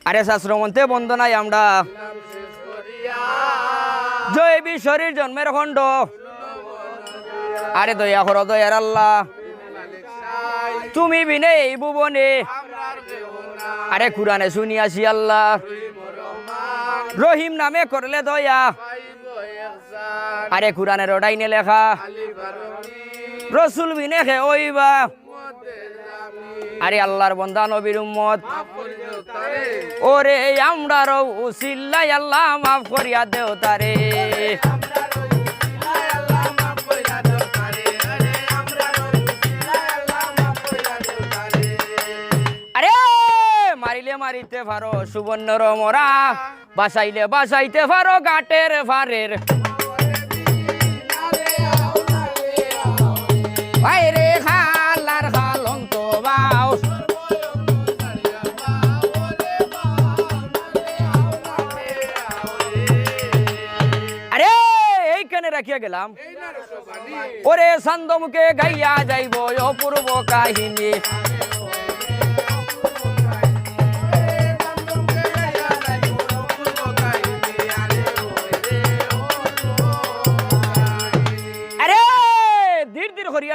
আরে শাস্ত্রমন্ত্রে বন্দনাই আমরা জয়বি শরীর জন্মের খণ্ড আরে দয়া করো দয়ার আল্লাহ তুমি বিনে এই ভুবনে আরে কুরআনে শুনিয়াছি আল্লাহ রহিম নামে করলে দয়া আরে কুরআনের ওটাইনে লেখা রসুল বিনে খে ওইবা আরে আল্লাহর বন্দা নবীর উম্মত ওরে আমরা রও উসিল্লাই আল্লাহ মাফ করিয়া দেও তারে আরে মারিলে মারিতে পারো সুবর্ণর মোরা বাসাইলে বাসাইতে পারো ঘাটের ফারের বাইরে খালার খালন্ত বাউ আরে এইখানে রাখিয়া গেলাম ওরে সান্দমুখে গাইয়া যাইব অপূর্ব কাহিনী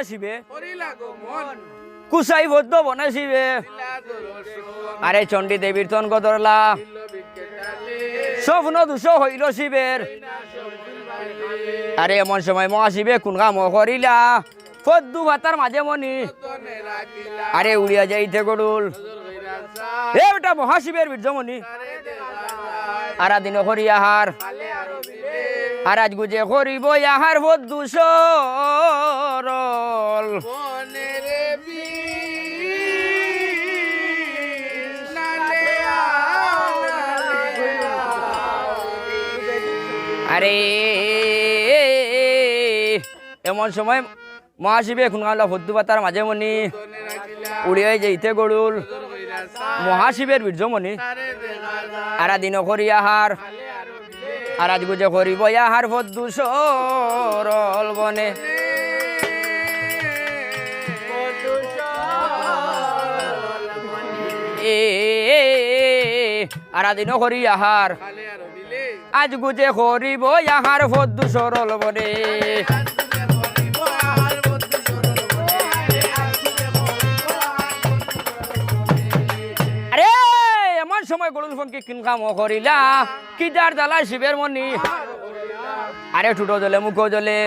শিবে কুসাই বদ্ধ বনে শিবে আরে চণ্ডী দেবীর তন গদরলা স্বপ্ন দুষ হইল শিবের আরে এমন সময় মহাশিবে কোন কাম করিলা পদ্মু ভাতার মাঝে মনি আরে উড়িয়া যাইতে গড়ুল এটা মহাশিবের বীর্যমণি আরাদিন করি আহার আর আজ গুজে করিব আহার পদ্মু সরল আরে এমন সময় মহাশিবে এখন পদ্মু পাতার মাঝে মনি উড়িয়ে যাইতে গড়ুল মহাশিবের বীর্যমণি আরাদিন করি আহার আর আজ গুজে করিব আহার পদ্মু সরল বনে আরাদিন করি আহার আজ গুজে করিব আহার পদ্মু সরল বনে সময় গরুল ফঙ্কি কিন কাম করিলা কিদার জ্বালা শিবের মনি আরে ঠুটো জলে মুখ জলে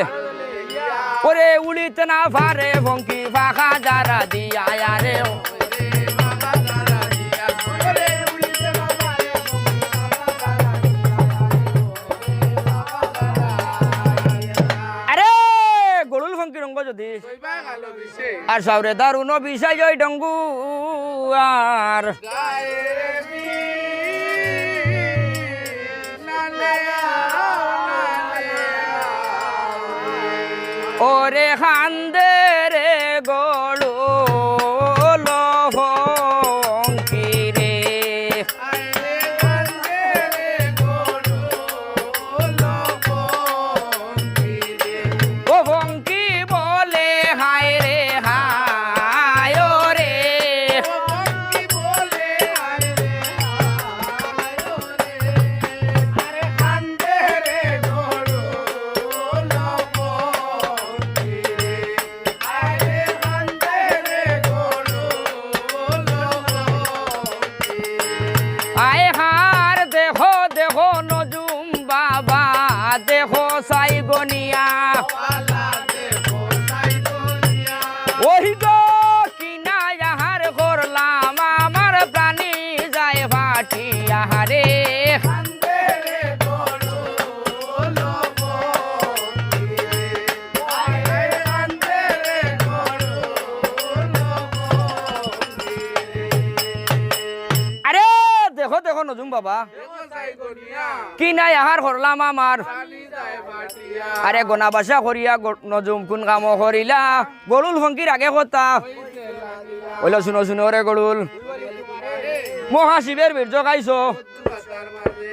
ওরে উড়িতে না পারে ফঙ্কি ফাঁকা যারা দিয়া আরে আরে গরুল ফঙ্কি রঙ্গ যদি আর সাউরে দারুণ বিষয় জয় ডঙ্গু আর ওরে খান্দে রে গড়ু লঙ্কি রে ও ভঙ্কি বলে হায় রে হায় রে আয় হার দেখো দেখো নজুম বাবা দেখো সাই গনিয়া ওই গো কিনা আহার করলাম আমার প্রাণী যায় ফাটি আহারে দেখো দেখো নজুম বাবা কি নাই আহার করলাম আমার আরে গোনা বাসা করিয়া নজুম কোন কাম করিলা গরুল ফঙ্কির আগে কথা বলো শুনো শুনো রে গরুল মহাশিবের বীর্য গাইছো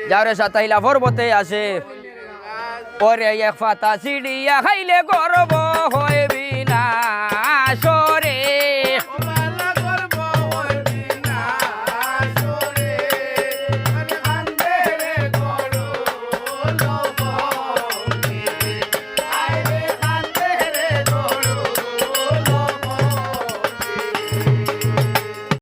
যারে সাতাইলা পর্বতে আসে ওরে এক ফাতা সিডিয়া খাইলে গর্ব